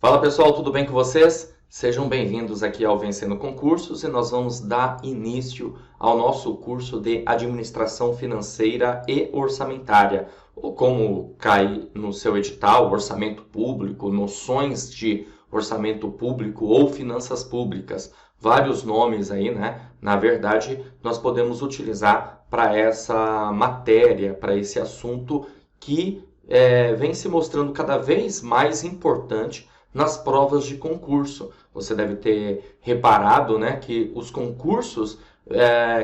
Fala pessoal, tudo bem com vocês? Sejam bem-vindos aqui ao Vencendo Concursos e nós vamos dar início ao nosso curso de Administração Financeira e Orçamentária, ou como cai no seu edital, Orçamento Público, Noções de Orçamento Público ou Finanças Públicas. Vários nomes aí, né? Na verdade, nós podemos utilizar para essa matéria, para esse assunto que vem se mostrando cada vez mais importante nas provas de concurso. Você deve ter reparado, né, que os concursos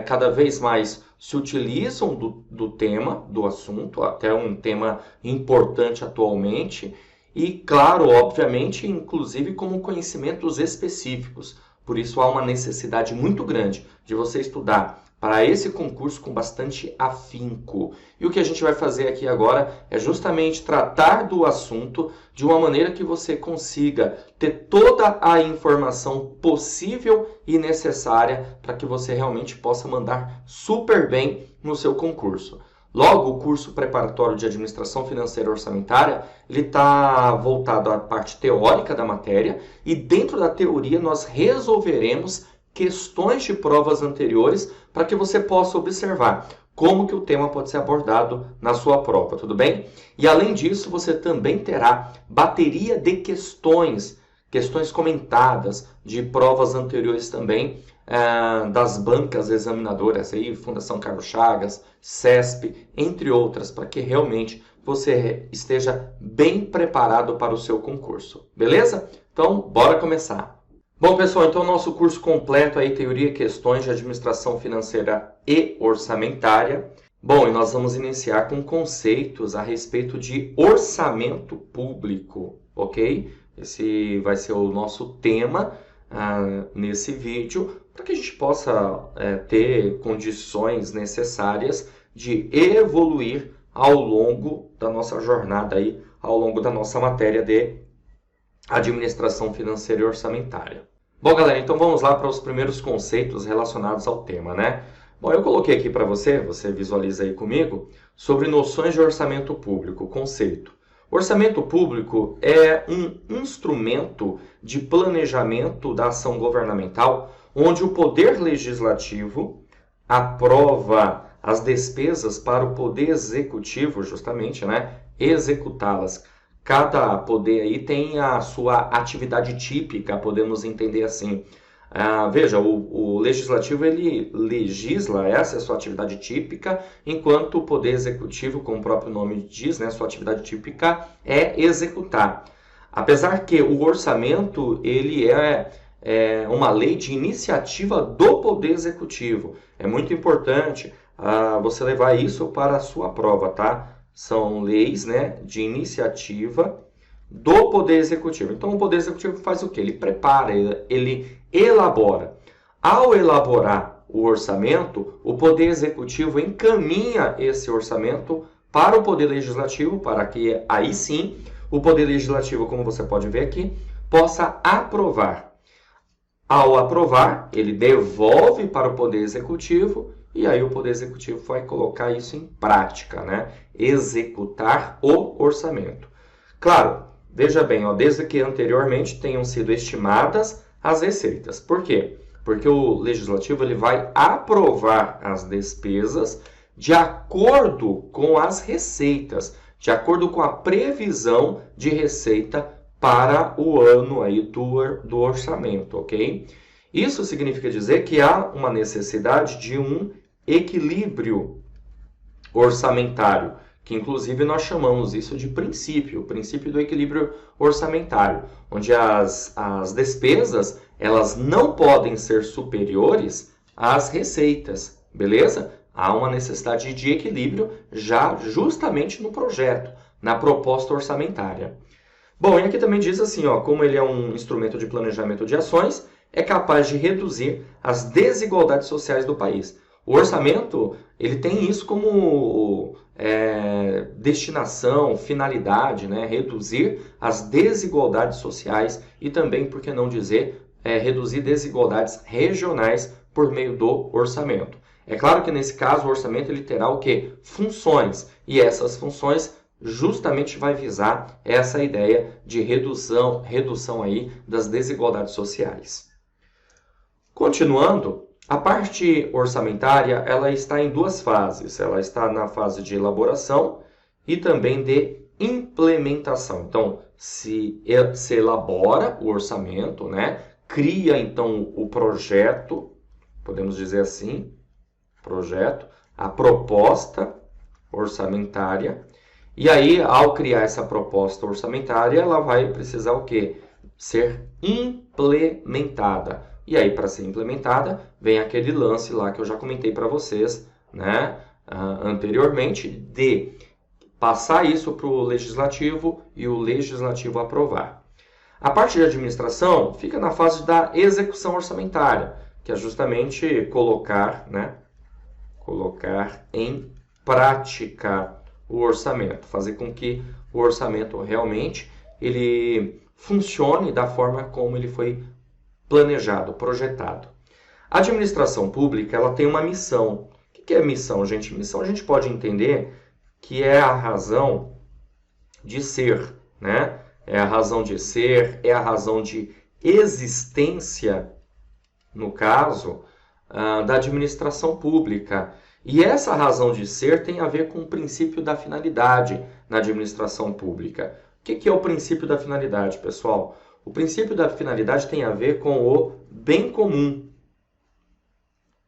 cada vez mais se utilizam do tema, do assunto, até um tema importante atualmente, e claro, obviamente, inclusive como conhecimentos específicos. Por isso há uma necessidade muito grande de você estudar para esse concurso com bastante afinco. E o que a gente vai fazer aqui agora é justamente tratar do assunto de uma maneira que você consiga ter toda a informação possível e necessária para que você realmente possa mandar super bem no seu concurso. Logo, o curso preparatório de Administração Financeira e Orçamentária, ele está voltado à parte teórica da matéria e dentro da teoria nós resolveremos questões de provas anteriores para que você possa observar como que o tema pode ser abordado na sua prova, tudo bem? E além disso, você também terá bateria de questões comentadas de provas anteriores também, das bancas examinadoras, aí, Fundação Carlos Chagas, CESP, entre outras, para que realmente você esteja bem preparado para o seu concurso, beleza? Então, bora começar! Bom, pessoal, então nosso curso completo aí, Teoria e Questões de Administração Financeira e Orçamentária. Bom, e nós vamos iniciar com conceitos a respeito de orçamento público, ok? Esse vai ser o nosso tema nesse vídeo, para que a gente possa ter condições necessárias de evoluir ao longo da nossa jornada aí, ao longo da nossa matéria de Administração Financeira e Orçamentária. Bom, galera, então vamos lá para os primeiros conceitos relacionados ao tema, né? Bom, eu coloquei aqui para você visualiza aí comigo, sobre noções de orçamento público, conceito. Orçamento público é um instrumento de planejamento da ação governamental, onde o Poder Legislativo aprova as despesas para o Poder Executivo, justamente, né, executá-las. Cada poder aí tem a sua atividade típica, podemos entender assim. Veja, o legislativo ele legisla, essa é a sua atividade típica, enquanto o poder executivo, como o próprio nome diz, né, sua atividade típica é executar. Apesar que o orçamento ele é uma lei de iniciativa do poder executivo. É muito importante você levar isso para a sua prova, tá? São leis, né, de iniciativa do Poder Executivo. Então, o Poder Executivo faz o quê? Ele prepara, ele elabora. Ao elaborar o orçamento, o Poder Executivo encaminha esse orçamento para o Poder Legislativo, para que aí sim o Poder Legislativo, como você pode ver aqui, possa aprovar. Ao aprovar, ele devolve para o Poder Executivo e aí o Poder Executivo vai colocar isso em prática, né? Executar o orçamento. Claro, veja bem, desde que anteriormente tenham sido estimadas as receitas. Por quê? Porque o Legislativo ele vai aprovar as despesas de acordo com as receitas, de acordo com a previsão de receita para o ano aí do orçamento, ok? Isso significa dizer que há uma necessidade de um equilíbrio orçamentário, que inclusive nós chamamos isso de princípio, o princípio do equilíbrio orçamentário, onde as despesas elas não podem ser superiores às receitas, beleza? Há uma necessidade de equilíbrio já justamente no projeto, na proposta orçamentária. Bom, e aqui também diz assim, como ele é um instrumento de planejamento de ações, é capaz de reduzir as desigualdades sociais do país. O orçamento, ele tem isso como destinação, finalidade, né? Reduzir as desigualdades sociais e também, por que não dizer, reduzir desigualdades regionais por meio do orçamento. É claro que nesse caso o orçamento ele terá o quê? Funções. E essas funções justamente vai visar essa ideia de redução aí das desigualdades sociais. Continuando, a parte orçamentária ela está em duas fases. Ela está na fase de elaboração e também de implementação. Então, se elabora o orçamento, né? Cria então o projeto, podemos dizer assim, projeto, a proposta orçamentária. E aí, ao criar essa proposta orçamentária, ela vai precisar o quê? Ser implementada. E aí, para ser implementada, vem aquele lance lá que eu já comentei para vocês, né, anteriormente, de passar isso para o Legislativo e o Legislativo aprovar. A parte de administração fica na fase da execução orçamentária, que é justamente colocar em prática o orçamento, fazer com que o orçamento realmente ele funcione da forma como ele foi planejado, projetado. A administração pública ela tem uma missão. O que é missão, gente? Missão a gente pode entender que é a razão de ser, né? É a razão de ser, é a razão de existência, no caso, da administração pública. E essa razão de ser tem a ver com o princípio da finalidade na administração pública. O que é o princípio da finalidade, pessoal? O princípio da finalidade tem a ver com o bem comum.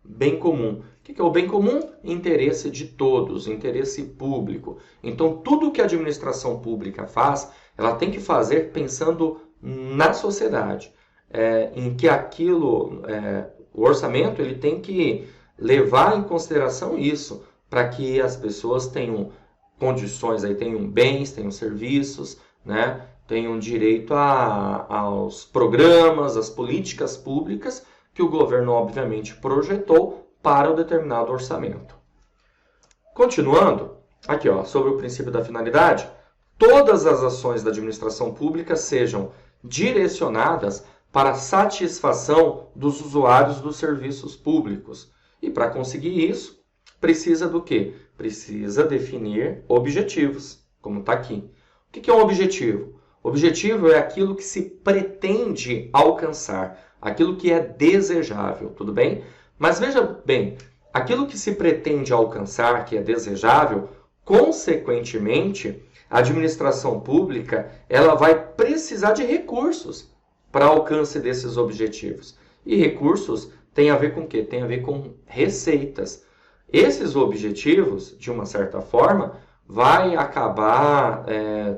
Bem comum. O que é o bem comum? Interesse de todos, interesse público. Então, tudo que a administração pública faz, ela tem que fazer pensando na sociedade. Em que o orçamento ele tem que levar em consideração isso, para que as pessoas tenham condições, aí, tenham bens, tenham serviços, né? Tenham direito aos programas, às políticas públicas que o governo, obviamente, projetou para o determinado orçamento. Continuando, aqui, sobre o princípio da finalidade, todas as ações da administração pública sejam direcionadas para a satisfação dos usuários dos serviços públicos. E para conseguir isso, precisa do quê? Precisa definir objetivos, como está aqui. O que é um objetivo? Objetivo é aquilo que se pretende alcançar, aquilo que é desejável, tudo bem? Mas veja bem, aquilo que se pretende alcançar, que é desejável, consequentemente, a administração pública ela vai precisar de recursos para alcance desses objetivos. E recursos tem a ver com o quê? Tem a ver com receitas. Esses objetivos, de uma certa forma, vai acabar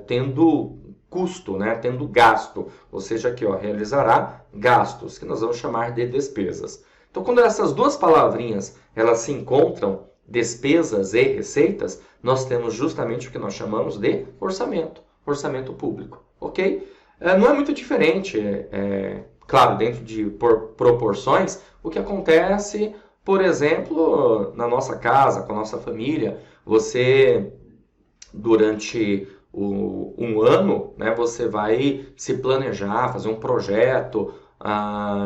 tendo custo, né? Tendo gasto, ou seja, aqui realizará gastos, que nós vamos chamar de despesas. Então, quando essas duas palavrinhas elas se encontram, despesas e receitas, nós temos justamente o que nós chamamos de orçamento público, ok? Não é muito diferente, claro, dentro de proporções, o que acontece, por exemplo, na nossa casa, com a nossa família, você, durante um ano, né, você vai se planejar, fazer um projeto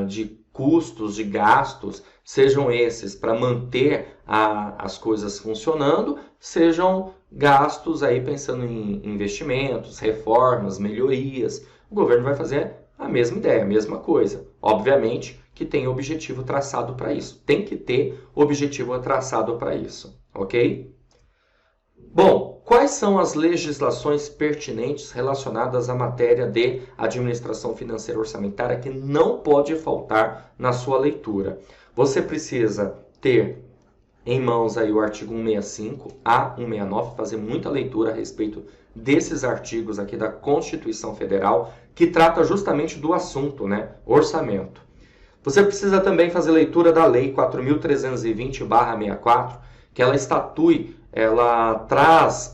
de custos, de gastos, sejam esses para manter as coisas funcionando, sejam gastos aí pensando em investimentos, reformas, melhorias. O governo vai fazer a mesma ideia, a mesma coisa. Obviamente que tem objetivo traçado para isso. Tem que ter objetivo traçado para isso, ok? Bom, quais são as legislações pertinentes relacionadas à matéria de administração financeira orçamentária que não pode faltar na sua leitura? Você precisa ter em mãos aí o artigo 165 a 169, fazer muita leitura a respeito desses artigos aqui da Constituição Federal, que trata justamente do assunto, né? Orçamento. Você precisa também fazer leitura da Lei 4.320/64, que ela ela traz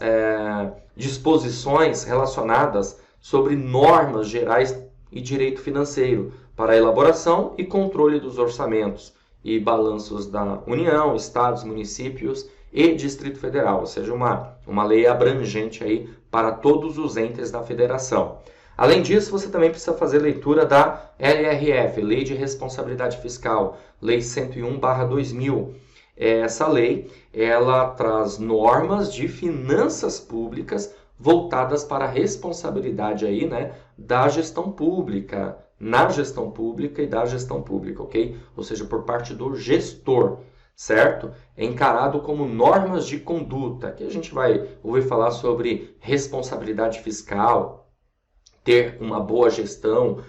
disposições relacionadas sobre normas gerais e direito financeiro para a elaboração e controle dos orçamentos e balanços da União, Estados, municípios e Distrito Federal, ou seja, uma lei abrangente aí para todos os entes da federação. Além disso, você também precisa fazer leitura da LRF, Lei de Responsabilidade Fiscal, Lei 101/2000. Essa lei, ela traz normas de finanças públicas voltadas para a responsabilidade aí, né, da gestão pública, na gestão pública e da gestão pública, ok? Ou seja, por parte do gestor, certo? É encarado como normas de conduta. Aqui a gente vai ouvir falar sobre responsabilidade fiscal, ter uma boa gestão,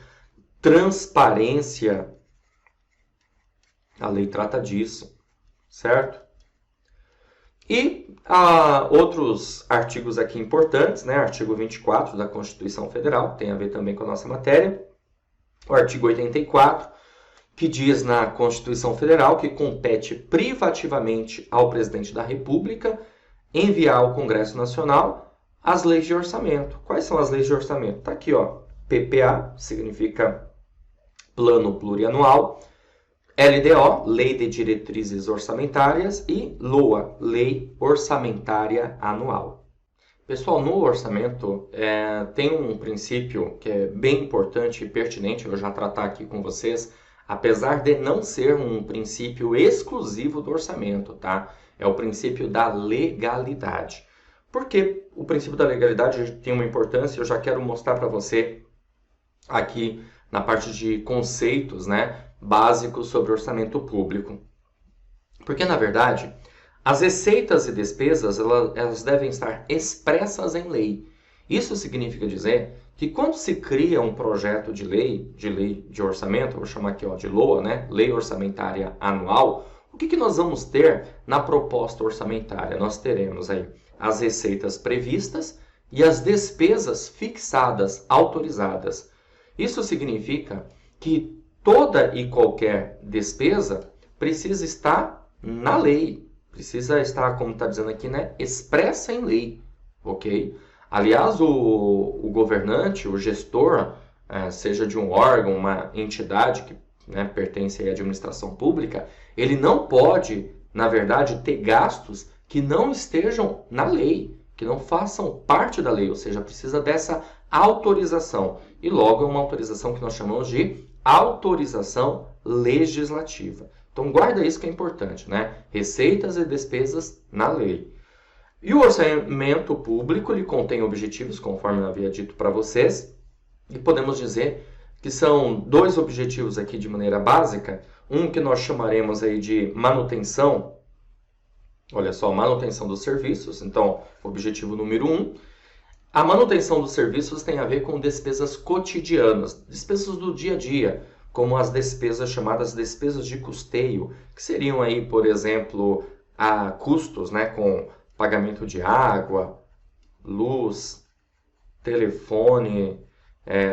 transparência. A lei trata disso, certo? E outros artigos aqui importantes, né? Artigo 24 da Constituição Federal, tem a ver também com a nossa matéria. O artigo 84, que diz na Constituição Federal que compete privativamente ao presidente da República enviar ao Congresso Nacional as leis de orçamento. Quais são as leis de orçamento? Está aqui, ó. PPA, significa Plano Plurianual. LDO, Lei de Diretrizes Orçamentárias, e LOA, Lei Orçamentária Anual. Pessoal, no orçamento tem um princípio que é bem importante e pertinente, eu já tratar aqui com vocês, apesar de não ser um princípio exclusivo do orçamento, tá? É o princípio da legalidade. Por que o princípio da legalidade tem uma importância? Eu já quero mostrar para você aqui na parte de conceitos, né, básicos sobre orçamento público. Porque, na verdade, as receitas e despesas elas devem estar expressas em lei. Isso significa dizer que quando se cria um projeto de lei de orçamento, vou chamar aqui ó, de LOA, né? Lei Orçamentária Anual, o que nós vamos ter na proposta orçamentária? Nós teremos aí as receitas previstas e as despesas fixadas, autorizadas. Isso significa que toda e qualquer despesa precisa estar na lei. Precisa estar, como está dizendo aqui, né, expressa em lei, ok? Aliás, o governante, o gestor, seja de um órgão, uma entidade que, né, pertence à administração pública, ele não pode, na verdade, ter gastos que não estejam na lei, que não façam parte da lei, ou seja, precisa dessa autorização. E logo é uma autorização que nós chamamos de autorização legislativa. Então, guarda isso que é importante, né? Receitas e despesas na lei. E o orçamento público, ele contém objetivos, conforme eu havia dito para vocês, e podemos dizer que são dois objetivos aqui de maneira básica, um que nós chamaremos aí de manutenção, olha só, manutenção dos serviços, então, objetivo número 1. A manutenção dos serviços tem a ver com despesas cotidianas, despesas do dia a dia, como as despesas chamadas despesas de custeio, que seriam aí, por exemplo, custos, né, com pagamento de água, luz, telefone,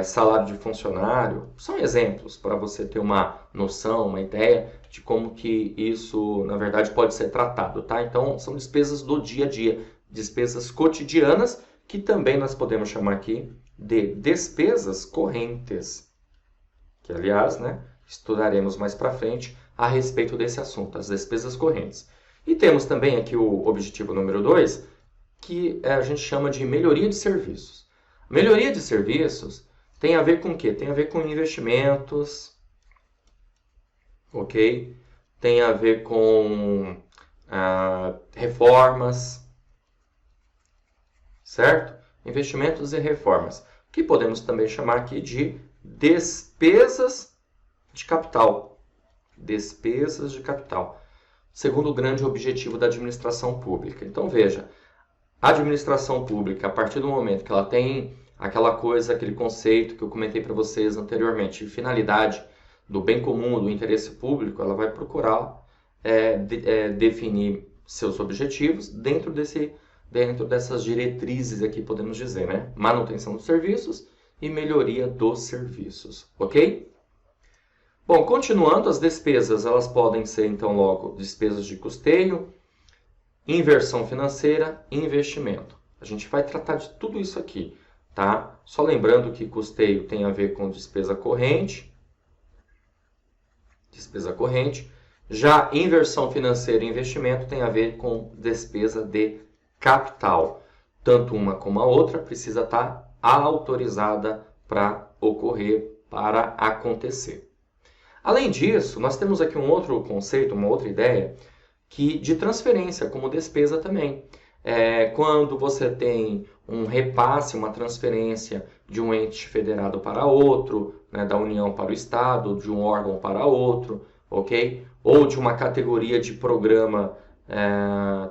salário de funcionário. São exemplos para você ter uma noção, uma ideia de como que isso, na verdade, pode ser tratado, tá? Então, são despesas do dia a dia, despesas cotidianas, que também nós podemos chamar aqui de despesas correntes, que, aliás, né, estudaremos mais para frente a respeito desse assunto, as despesas correntes. E temos também aqui o objetivo número 2, que a gente chama de melhoria de serviços. Melhoria de serviços tem a ver com o quê? Tem a ver com investimentos, ok? Tem a ver com reformas, certo? Investimentos e reformas, que podemos também chamar aqui de despesas de capital. Despesas de capital. Segundo o grande objetivo da administração pública. Então, veja, a administração pública, a partir do momento que ela tem aquela coisa, aquele conceito que eu comentei para vocês anteriormente, de finalidade do bem comum, do interesse público, ela vai procurar definir seus objetivos dentro dessas diretrizes aqui, podemos dizer, né? Manutenção dos serviços e melhoria dos serviços, ok? Bom, continuando, as despesas, elas podem ser, então, logo, despesas de custeio, inversão financeira e investimento. A gente vai tratar de tudo isso aqui, tá? Só lembrando que custeio tem a ver com despesa corrente. Já inversão financeira e investimento tem a ver com despesa de capital. Tanto uma como a outra precisa estar autorizada para ocorrer, para acontecer. Além disso, nós temos aqui um outro conceito, uma outra ideia, que de transferência como despesa também. Quando você tem um repasse, uma transferência de um ente federado para outro, né, da União para o Estado, de um órgão para outro, ok? Ou de uma categoria de programa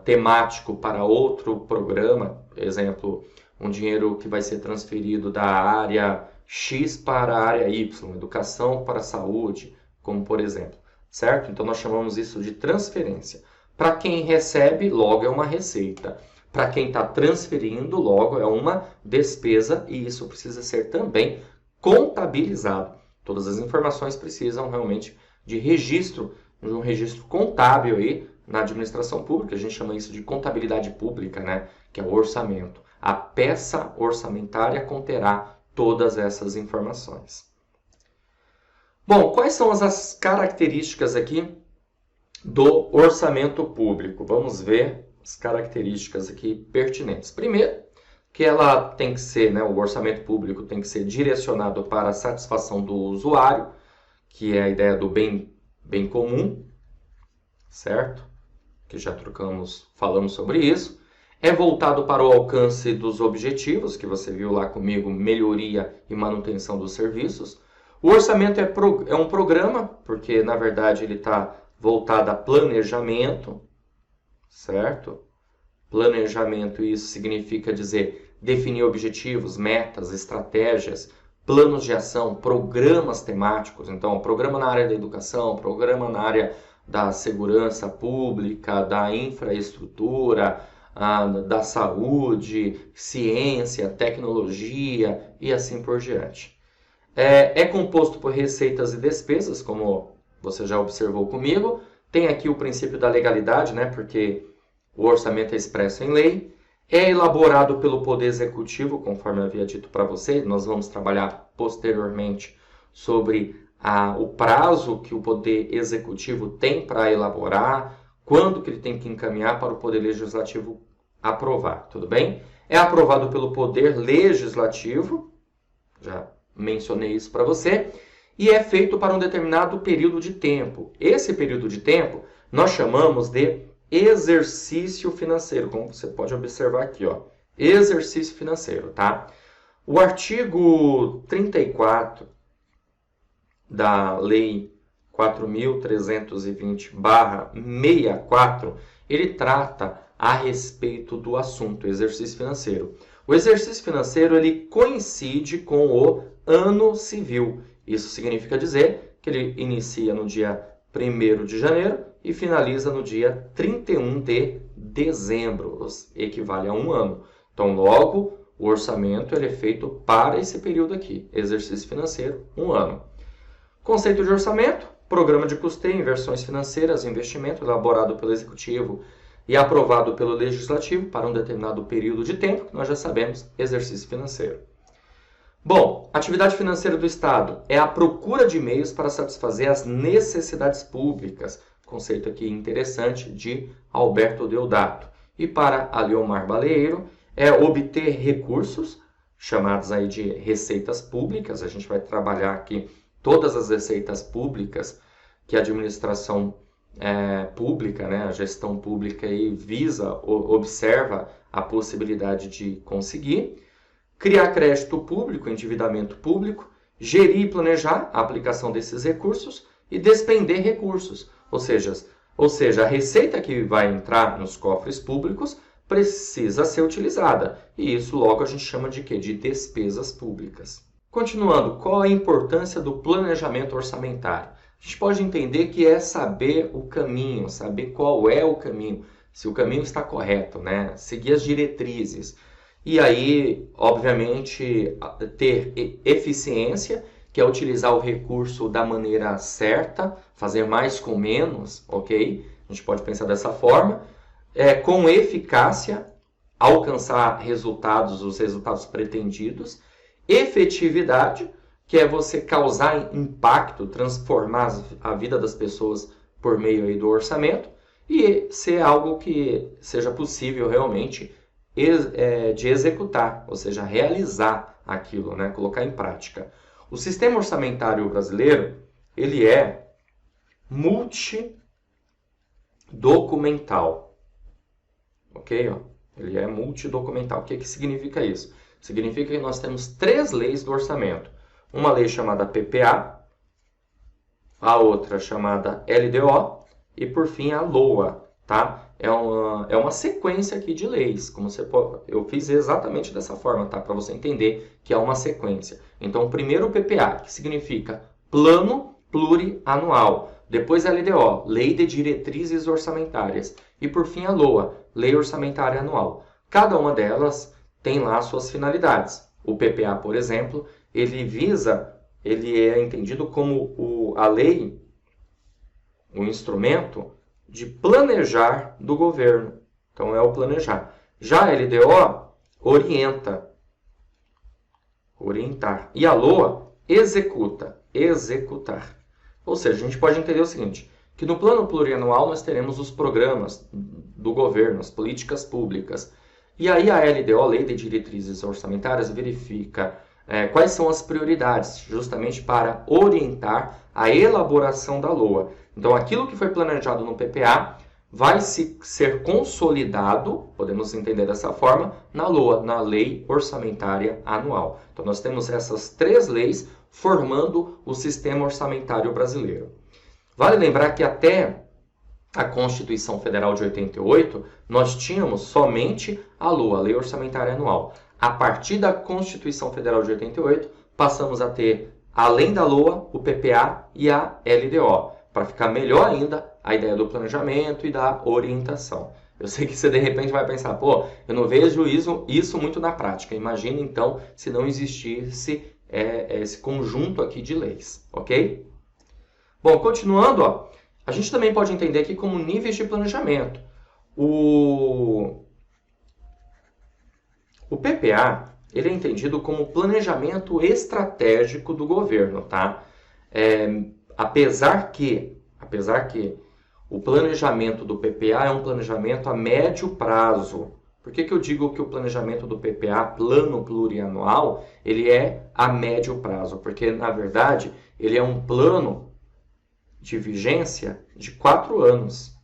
temático para outro programa, exemplo, um dinheiro que vai ser transferido da área X para a área Y, educação para a saúde, como por exemplo, certo? Então nós chamamos isso de transferência. Para quem recebe, logo é uma receita. Para quem está transferindo, logo é uma despesa e isso precisa ser também contabilizado. Todas as informações precisam realmente de registro, de um registro contábil aí na administração pública. A gente chama isso de contabilidade pública, né? Que é o orçamento. A peça orçamentária conterá todas essas informações. Bom, quais são as características aqui do orçamento público? Vamos ver as características aqui pertinentes. Primeiro, que ela tem que ser, né, o orçamento público tem que ser direcionado para a satisfação do usuário, que é a ideia do bem comum, certo? Que já falamos sobre isso. É voltado para o alcance dos objetivos, que você viu lá comigo, melhoria e manutenção dos serviços. O orçamento é um programa, porque na verdade ele está voltado a planejamento, certo? Planejamento, isso significa dizer definir objetivos, metas, estratégias, planos de ação, programas temáticos. Então, programa na área da educação, programa na área da segurança pública, da infraestrutura, da saúde, ciência, tecnologia e assim por diante. É composto por receitas e despesas, como você já observou comigo. Tem aqui o princípio da legalidade, né? Porque o orçamento é expresso em lei. É elaborado pelo Poder Executivo, conforme eu havia dito para você. Nós vamos trabalhar posteriormente sobre o prazo que o Poder Executivo tem para elaborar, quando que ele tem que encaminhar para o Poder Legislativo aprovar, tudo bem? É aprovado pelo Poder Legislativo, já mencionei isso para você, e é feito para um determinado período de tempo. Esse período de tempo nós chamamos de exercício financeiro, como você pode observar aqui, ó. Exercício financeiro, tá? O artigo 34 da Lei 4.320/64, ele trata a respeito do assunto exercício financeiro. O exercício financeiro ele coincide com o ano civil. Isso significa dizer que ele inicia no dia 1º de janeiro e finaliza no dia 31 de dezembro, equivale a um ano. Então, logo, o orçamento ele é feito para esse período aqui, exercício financeiro, um ano. Conceito de orçamento, programa de custeio, inversões financeiras, investimento elaborado pelo Executivo e aprovado pelo Legislativo para um determinado período de tempo, que nós já sabemos, exercício financeiro. Bom, atividade financeira do Estado é a procura de meios para satisfazer as necessidades públicas, conceito aqui interessante de Alberto Deodato. E para Aliomar Baleiro, é obter recursos, chamados aí de receitas públicas. A gente vai trabalhar aqui todas as receitas públicas que a administração pública, né, a gestão pública aí observa a possibilidade de conseguir. Criar crédito público, endividamento público, gerir e planejar a aplicação desses recursos e despender recursos. Ou seja, a receita que vai entrar nos cofres públicos precisa ser utilizada. E isso logo a gente chama de quê? De despesas públicas. Continuando, qual a importância do planejamento orçamentário? A gente pode entender que é saber o caminho, saber qual é o caminho, se o caminho está correto, né? Seguir as diretrizes. E aí, obviamente, ter eficiência, que é utilizar o recurso da maneira certa, fazer mais com menos, ok? A gente pode pensar dessa forma. Com eficácia, alcançar os resultados pretendidos. Efetividade, que é você causar impacto, transformar a vida das pessoas por meio aí do orçamento. E ser algo que seja possível realmente de executar, ou seja, realizar aquilo, né? Colocar em prática. O sistema orçamentário brasileiro, ele é multidocumental, ok? Ele é multidocumental. O que significa isso? Significa que nós temos 3 leis do orçamento. Uma lei chamada PPA, a outra chamada LDO e, por fim, a LOA. Tá? É uma sequência aqui de leis. Como você pode, eu fiz exatamente dessa forma, tá? Para você entender que é uma sequência. Então, primeiro o PPA, que significa Plano Plurianual. Depois a LDO, Lei de Diretrizes Orçamentárias. E, por fim, a LOA, Lei Orçamentária Anual. Cada uma delas tem lá suas finalidades. O PPA, por exemplo, ele é entendido como a lei, o instrumento de planejar do governo. Então, é o planejar. Já a LDO orientar. E a LOA executar. Ou seja, a gente pode entender o seguinte, que no plano plurianual nós teremos os programas do governo, as políticas públicas. E aí a LDO, Lei de Diretrizes Orçamentárias, verifica quais são as prioridades, justamente para orientar a elaboração da LOA. Então, aquilo que foi planejado no PPA vai ser consolidado, podemos entender dessa forma, na LOA, na Lei Orçamentária Anual. Então, nós temos essas 3 leis formando o sistema orçamentário brasileiro. Vale lembrar que até a Constituição Federal de 88, nós tínhamos somente a LOA, a Lei Orçamentária Anual. A partir da Constituição Federal de 88, passamos a ter, além da LOA, o PPA e a LDO, para ficar melhor ainda a ideia do planejamento e da orientação. Eu sei que você de repente vai pensar, pô, eu não vejo isso muito na prática. Imagina então se não existisse esse conjunto aqui de leis, ok? Bom, continuando, ó, a gente também pode entender aqui como níveis de planejamento. O PPA, ele é entendido como planejamento estratégico do governo, tá? Apesar que o planejamento do PPA é um planejamento a médio prazo. Por que eu digo que o planejamento do PPA, plano plurianual, ele é a médio prazo? Porque, na verdade, ele é um plano de vigência de 4 anos.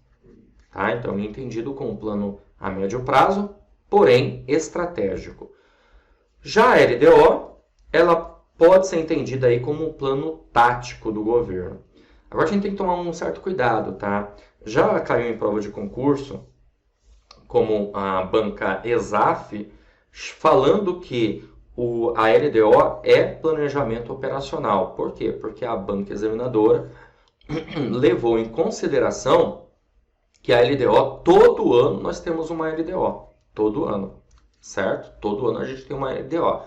Tá? Então, é entendido como um plano a médio prazo, porém estratégico. Já a LDO, ela pode ser entendida aí como um plano tático do governo. Agora a gente tem que tomar um certo cuidado, tá? Já caiu em prova de concurso, como a banca ESAF, falando que a LDO é planejamento operacional. Por quê? Porque a banca examinadora levou em consideração que a LDO, todo ano nós temos uma LDO. Todo ano, certo? Todo ano a gente tem uma LDO.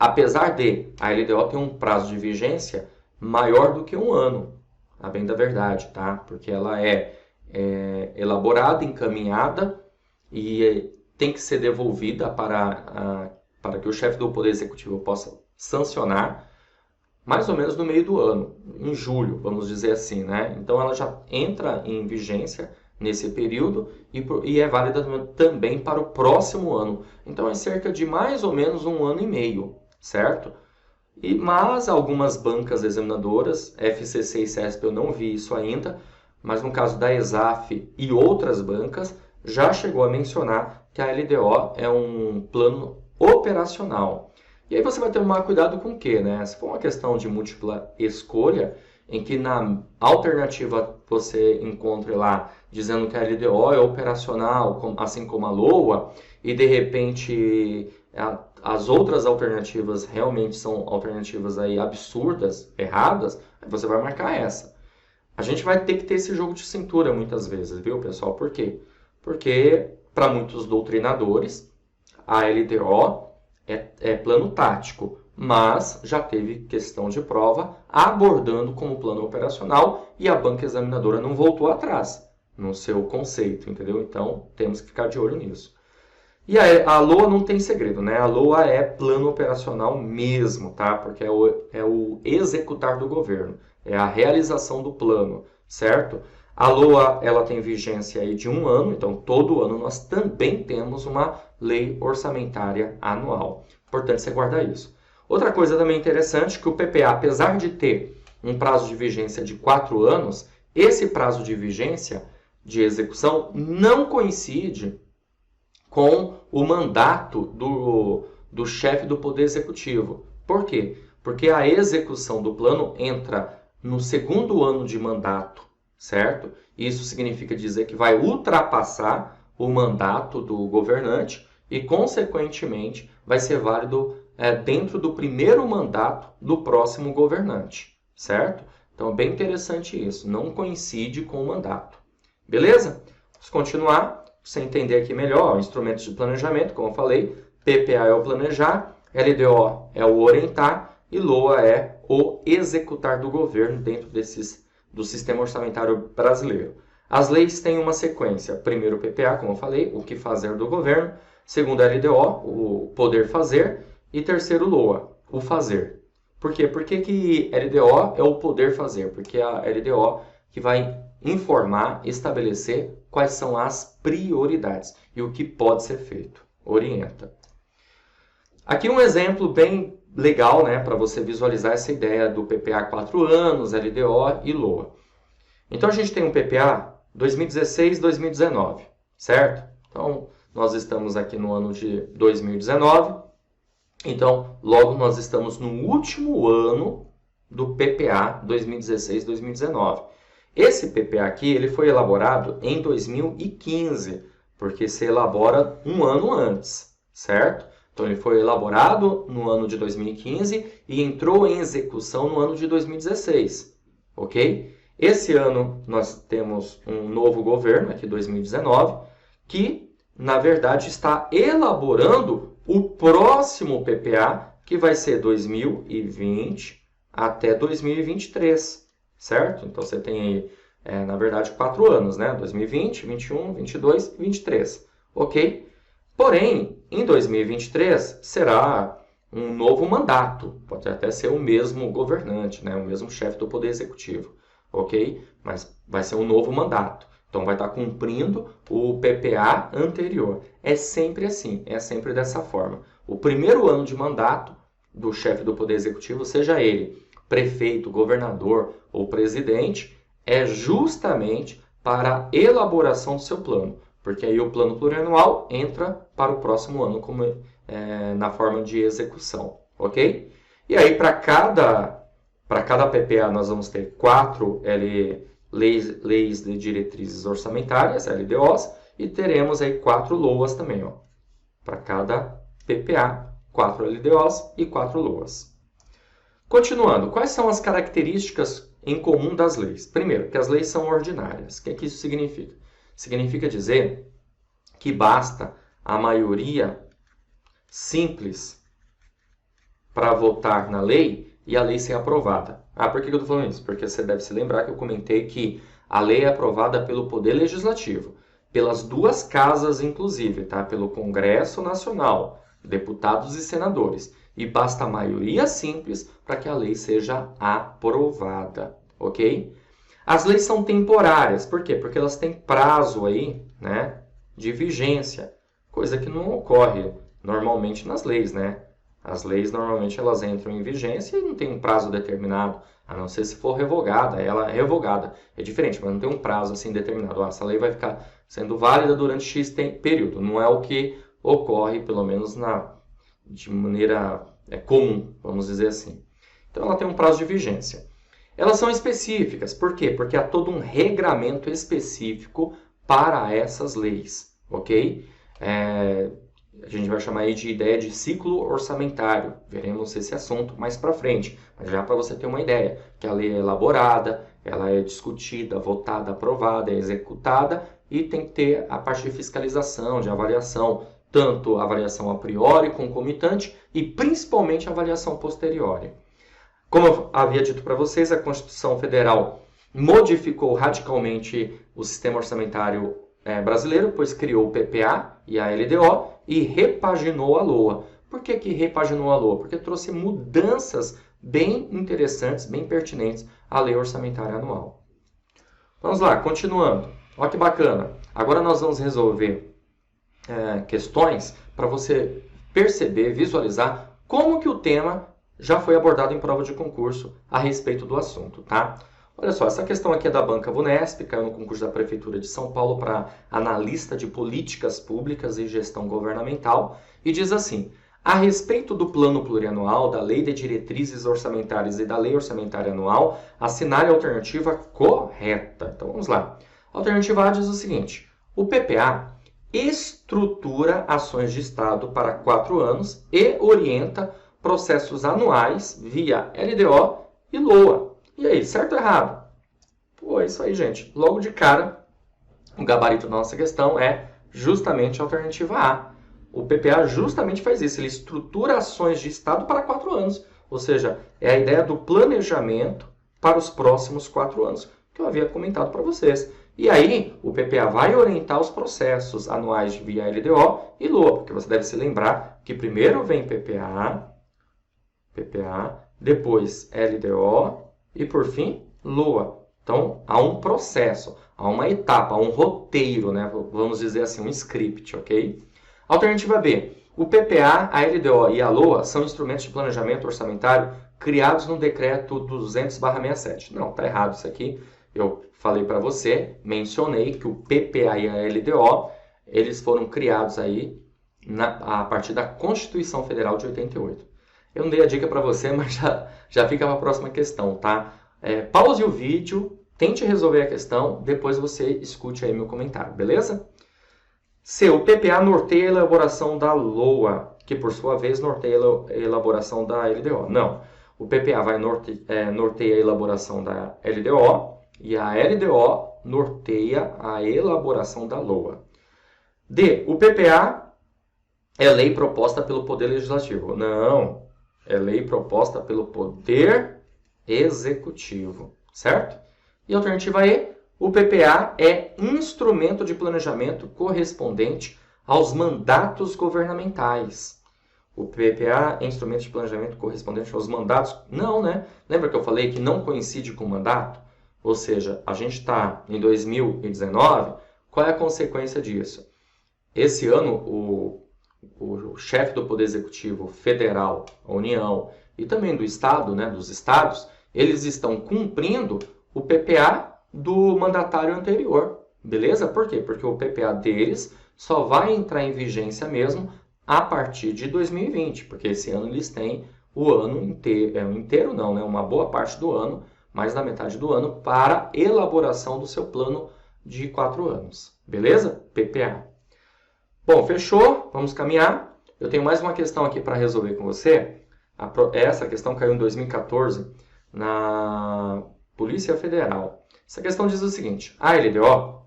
Apesar de a LDO ter um prazo de vigência maior do que um ano, a bem da verdade, tá? Porque ela é elaborada, encaminhada e tem que ser devolvida para que o chefe do Poder Executivo possa sancionar mais ou menos no meio do ano, em julho, vamos dizer assim, né? Então ela já entra em vigência nesse período e é válida também para o próximo ano. Então é cerca de mais ou menos 1 ano e meio, certo? Mas algumas bancas examinadoras, FCC e CESP, eu não vi isso ainda, mas no caso da ESAF e outras bancas, já chegou a mencionar que a LDO é um plano operacional. E aí você vai tomar cuidado com o quê, né? Se for uma questão de múltipla escolha, em que na alternativa você encontre lá dizendo que a LDO é operacional, assim como a LOA, e de repente as outras alternativas realmente são alternativas aí absurdas, erradas, aí você vai marcar essa. A gente vai ter que ter esse jogo de cintura muitas vezes, viu, pessoal? Por quê? Porque para muitos doutrinadores, a LDO é plano tático, mas já teve questão de prova abordando como plano operacional e a banca examinadora não voltou atrás no seu conceito, entendeu? Então, temos que ficar de olho nisso. E a LOA não tem segredo, né? A LOA é plano operacional mesmo, tá? Porque é o executar do governo, é a realização do plano, certo? A LOA, ela tem vigência aí de 1 ano, então todo ano nós também temos uma lei orçamentária anual. Importante você guardar isso. Outra coisa também interessante, que o PPA, apesar de ter um prazo de vigência de 4 anos, esse prazo de vigência de execução não coincide com o mandato do chefe do Poder Executivo. Por quê? Porque a execução do plano entra no segundo ano de mandato, certo? Isso significa dizer que vai ultrapassar o mandato do governante e, consequentemente, vai ser válido dentro do primeiro mandato do próximo governante, certo? Então, é bem interessante isso, não coincide com o mandato. Beleza? Vamos continuar, para você entender aqui melhor, instrumentos de planejamento, como eu falei, PPA é o planejar, LDO é o orientar e LOA é o executar do governo dentro do sistema orçamentário brasileiro. As leis têm uma sequência. Primeiro o PPA, como eu falei, o que fazer do governo. Segundo LDO, o poder fazer. E terceiro LOA, o fazer. Por quê? Por que LDO é o poder fazer? Porque é a LDO que vai informar, estabelecer quais são as prioridades e o que pode ser feito. Orienta. Aqui um exemplo bem legal, né, para você visualizar essa ideia do PPA 4 anos, LDO e LOA. Então a gente tem um PPA 2016-2019, certo? Então nós estamos aqui no ano de 2019, então logo nós estamos no último ano do PPA 2016-2019. Esse PPA aqui ele foi elaborado em 2015, porque se elabora um ano antes, certo? Então, ele foi elaborado no ano de 2015 e entrou em execução no ano de 2016, ok? Esse ano, nós temos um novo governo, aqui 2019, que, na verdade, está elaborando o próximo PPA, que vai ser 2020 até 2023, certo? Então, você tem aí, na verdade, 4 anos, né? 2020, 21, 22 e 23, ok? Porém, em 2023 será um novo mandato, pode até ser o mesmo governante, né? O mesmo chefe do Poder Executivo, ok? Mas vai ser um novo mandato, então vai estar cumprindo o PPA anterior. É sempre assim, é sempre dessa forma. O primeiro ano de mandato do chefe do Poder Executivo, seja ele prefeito, governador ou presidente, é justamente para a elaboração do seu plano. Porque aí o plano plurianual entra para o próximo ano como, na forma de execução, ok? E aí para cada PPA nós vamos ter 4 leis de diretrizes orçamentárias, LDOs, e teremos aí 4 LOAs também, ó. Para cada PPA, 4 LDOs e 4 LOAs. Continuando, quais são as características em comum das leis? Primeiro, que as leis são ordinárias. O que isso significa? Significa dizer que basta a maioria simples para votar na lei e a lei ser aprovada. Por que eu estou falando isso? Porque você deve se lembrar que eu comentei que a lei é aprovada pelo Poder Legislativo, pelas 2 casas inclusive, tá? Pelo Congresso Nacional, deputados e senadores. E basta a maioria simples para que a lei seja aprovada, ok? As leis são temporárias, por quê? Porque elas têm prazo aí, né, de vigência, coisa que não ocorre normalmente nas leis, né? As leis normalmente elas entram em vigência e não tem um prazo determinado, a não ser se for revogada, ela é revogada. É diferente, mas não tem um prazo assim determinado. Essa lei vai ficar sendo válida durante X período, não é o que ocorre, pelo menos de maneira comum, vamos dizer assim. Então ela tem um prazo de vigência. Elas são específicas, por quê? Porque há todo um regramento específico para essas leis, ok? A gente vai chamar aí de ideia de ciclo orçamentário, veremos esse assunto mais para frente, mas já para você ter uma ideia, que a lei é elaborada, ela é discutida, votada, aprovada, é executada e tem que ter a parte de fiscalização, de avaliação, tanto a avaliação a priori, concomitante e principalmente a avaliação posteriori. Como eu havia dito para vocês, a Constituição Federal modificou radicalmente o sistema orçamentário brasileiro, pois criou o PPA e a LDO e repaginou a LOA. Por que repaginou a LOA? Porque trouxe mudanças bem interessantes, bem pertinentes à Lei Orçamentária Anual. Vamos lá, continuando. Olha que bacana. Agora nós vamos resolver questões para você perceber, visualizar como que o tema já foi abordado em prova de concurso a respeito do assunto, tá? Olha só, essa questão aqui é da Banca Vunesp, caiu no concurso da Prefeitura de São Paulo para analista de políticas públicas e gestão governamental e diz assim: a respeito do plano plurianual, da Lei de Diretrizes Orçamentárias e da Lei Orçamentária Anual, assinale a alternativa correta. Então vamos lá. A alternativa A diz o seguinte: o PPA estrutura ações de Estado para 4 anos e orienta processos anuais via LDO e LOA. E aí, certo ou errado? Pô, é isso aí, gente. Logo de cara, o gabarito da nossa questão é justamente a alternativa A. O PPA justamente faz isso. Ele estrutura ações de Estado para 4 anos. Ou seja, é a ideia do planejamento para os próximos 4 anos, que eu havia comentado para vocês. E aí, o PPA vai orientar os processos anuais via LDO e LOA, porque você deve se lembrar que primeiro vem PPA, depois LDO e, por fim, LOA. Então, há um processo, há uma etapa, há um roteiro, né? Vamos dizer assim, um script, ok? Alternativa B. O PPA, a LDO e a LOA são instrumentos de planejamento orçamentário criados no decreto 200/67. Não, está errado isso aqui. Eu falei para você, mencionei que o PPA e a LDO, eles foram criados aí a partir da Constituição Federal de 88. Eu não dei a dica para você, mas já fica para a próxima questão, tá? Pause o vídeo, tente resolver a questão, depois você escute aí meu comentário, beleza? C. O PPA norteia a elaboração da LOA, que por sua vez norteia a elaboração da LDO. Não, o PPA vai norteia a elaboração da LDO e a LDO norteia a elaboração da LOA. D. O PPA é lei proposta pelo Poder Legislativo. Não, é lei proposta pelo Poder Executivo, certo? E a alternativa E. O PPA é instrumento de planejamento correspondente aos mandatos governamentais. O PPA é instrumento de planejamento correspondente aos mandatos? Não, né? Lembra que eu falei que não coincide com o mandato? Ou seja, a gente está em 2019, qual é a consequência disso? Esse ano, o chefe do Poder Executivo Federal, a União, e também do Estado, né, dos Estados, eles estão cumprindo o PPA do mandatário anterior, beleza? Por quê? Porque o PPA deles só vai entrar em vigência mesmo a partir de 2020, porque esse ano eles têm o ano inteiro não, né? Uma boa parte do ano, mais da metade do ano, para elaboração do seu plano de 4 anos, beleza? PPA. Bom, fechou? Vamos caminhar. Eu tenho mais uma questão aqui para resolver com você. Essa questão caiu em 2014 na Polícia Federal. Essa questão diz o seguinte: a LDO,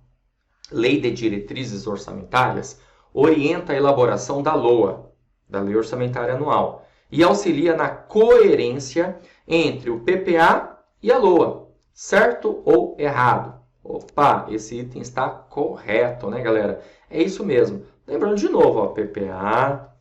Lei de Diretrizes Orçamentárias, orienta a elaboração da LOA, da Lei Orçamentária Anual, e auxilia na coerência entre o PPA e a LOA. Certo ou errado? Opa, esse item está correto, né, galera? É isso mesmo. Lembrando de novo, ó, PPA,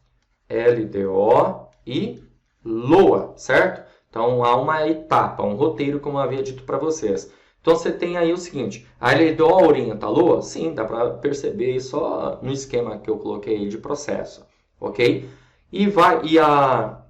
LDO e LOA, certo? Então, há uma etapa, um roteiro, como eu havia dito para vocês. Então, você tem aí o seguinte: a LDO orienta a LOA? Sim, dá para perceber só no esquema que eu coloquei aí de processo, ok? E a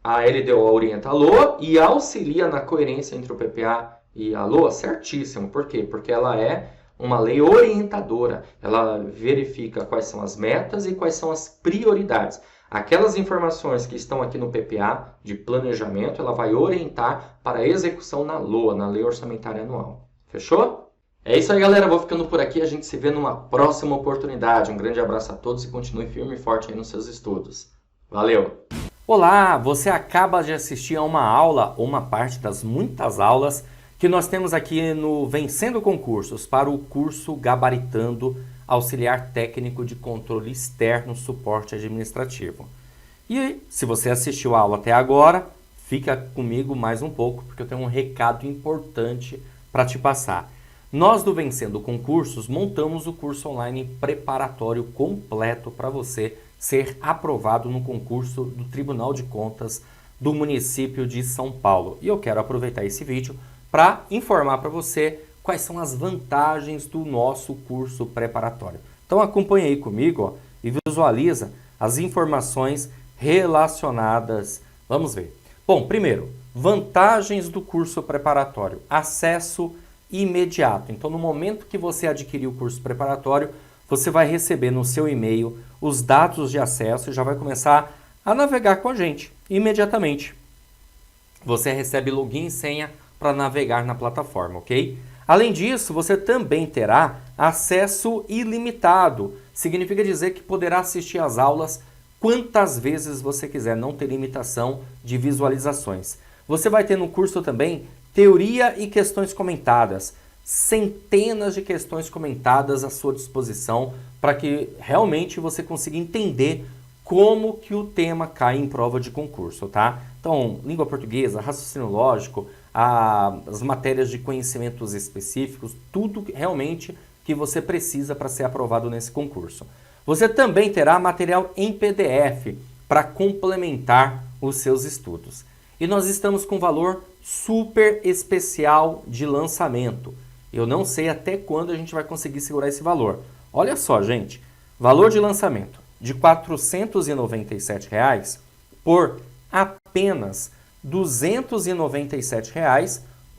LDO orienta a LOA e auxilia na coerência entre o PPA e a LOA? Certíssimo. Por quê? Porque ela é uma lei orientadora. Ela verifica quais são as metas e quais são as prioridades. Aquelas informações que estão aqui no PPA de planejamento, ela vai orientar para a execução na LOA, na Lei Orçamentária Anual. Fechou? É isso aí, galera. Vou ficando por aqui. A gente se vê numa próxima oportunidade. Um grande abraço a todos e continue firme e forte aí nos seus estudos. Valeu! Olá, você acaba de assistir a uma aula, ou uma parte das muitas aulas que nós temos aqui no Vencendo Concursos para o curso Gabaritando Auxiliar Técnico de Controle Externo Suporte Administrativo. E se você assistiu a aula até agora, fica comigo mais um pouco, porque eu tenho um recado importante para te passar. Nós do Vencendo Concursos montamos o curso online preparatório completo para você ser aprovado no concurso do Tribunal de Contas do município de São Paulo. E eu quero aproveitar esse vídeo para informar para você quais são as vantagens do nosso curso preparatório. Então acompanhe aí comigo, ó, e visualiza as informações relacionadas. Vamos ver. Bom, primeiro, Vantagens do curso preparatório: acesso imediato. Então, no momento que você adquirir o curso preparatório, você vai receber no seu e-mail os dados de acesso e já vai começar a navegar com a gente imediatamente. Você recebe login e senha para navegar na plataforma, ok? Além disso, você também terá acesso ilimitado. Significa dizer que poderá assistir às aulas quantas vezes você quiser, não tem limitação de visualizações. Você vai ter no curso também teoria e questões comentadas. Centenas de questões comentadas à sua disposição para que realmente você consiga entender como que o tema cai em prova de concurso, tá? Então, língua portuguesa, raciocínio lógico, as matérias de conhecimentos específicos, tudo realmente que você precisa para ser aprovado nesse concurso. Você também terá material em PDF para complementar os seus estudos. E nós estamos com valor super especial de lançamento. Eu não sei até quando a gente vai conseguir segurar esse valor. Olha só, gente, valor de lançamento de R$ 497 por apenas R$ 297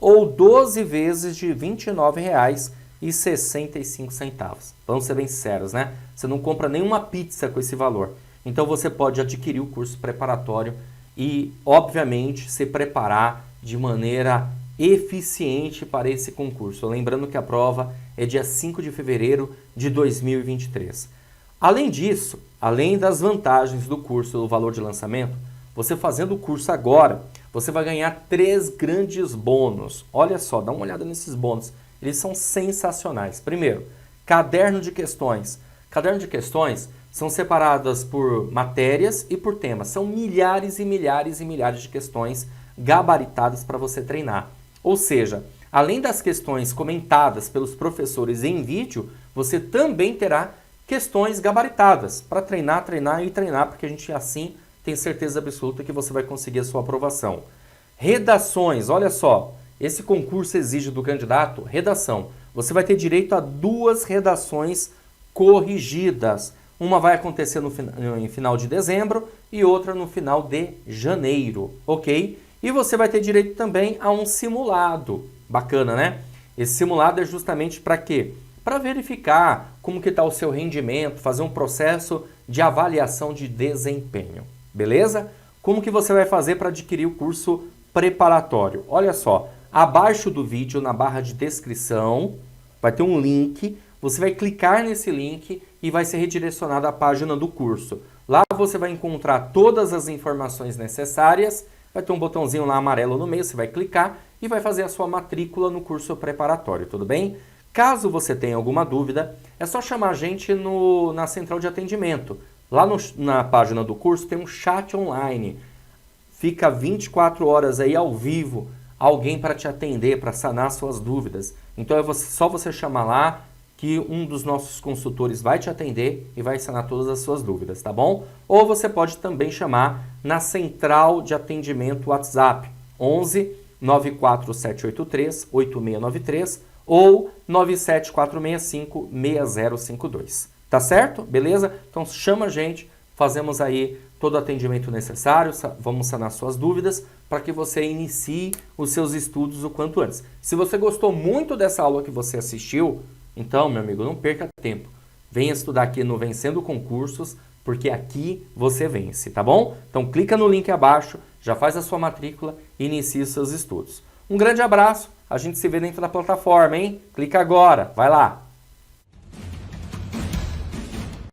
ou 12 vezes de R$ 29,65. Vamos ser bem sinceros, né? Você não compra nenhuma pizza com esse valor. Então você pode adquirir o curso preparatório e, obviamente, se preparar de maneira eficiente para esse concurso. Lembrando que a prova é dia 5 de fevereiro de 2023. Além disso, além das vantagens do curso do valor de lançamento, você fazendo o curso agora, você vai ganhar 3 grandes bônus. Olha só, dá uma olhada nesses bônus. Eles são sensacionais. Primeiro, caderno de questões. Caderno de questões são separadas por matérias e por temas. São milhares e milhares e milhares de questões gabaritadas para você treinar. Ou seja, além das questões comentadas pelos professores em vídeo, você também terá questões gabaritadas para treinar, treinar e treinar, porque a gente assim tem certeza absoluta que você vai conseguir a sua aprovação. Redações, olha só, esse concurso exige do candidato redação. Você vai ter direito a 2 redações corrigidas. Uma vai acontecer no final de dezembro e outra no final de janeiro, ok? E você vai ter direito também a um simulado. Bacana, né? Esse simulado é justamente para quê? Para verificar como que está o seu rendimento, fazer um processo de avaliação de desempenho. Beleza? Como que você vai fazer para adquirir o curso preparatório? Olha só, abaixo do vídeo, na barra de descrição, vai ter um link. Você vai clicar nesse link e vai ser redirecionado à página do curso. Lá você vai encontrar todas as informações necessárias. Vai ter um botãozinho lá amarelo no meio, você vai clicar e vai fazer a sua matrícula no curso preparatório, tudo bem? Caso você tenha alguma dúvida, é só chamar a gente na central de atendimento. Lá na página do curso tem um chat online. Fica 24 horas aí ao vivo, alguém para te atender, para sanar suas dúvidas. Então é só você chamar lá que um dos nossos consultores vai te atender e vai sanar todas as suas dúvidas, tá bom? Ou você pode também chamar na central de atendimento WhatsApp 11 94783 8693 ou 97465 6052. Tá certo? Beleza? Então chama a gente, fazemos aí todo o atendimento necessário, vamos sanar suas dúvidas para que você inicie os seus estudos o quanto antes. Se você gostou muito dessa aula que você assistiu, então, meu amigo, não perca tempo. Venha estudar aqui no Vencendo Concursos, porque aqui você vence, tá bom? Então clica no link abaixo, já faz a sua matrícula e inicie os seus estudos. Um grande abraço, a gente se vê dentro da plataforma, hein? Clica agora, vai lá!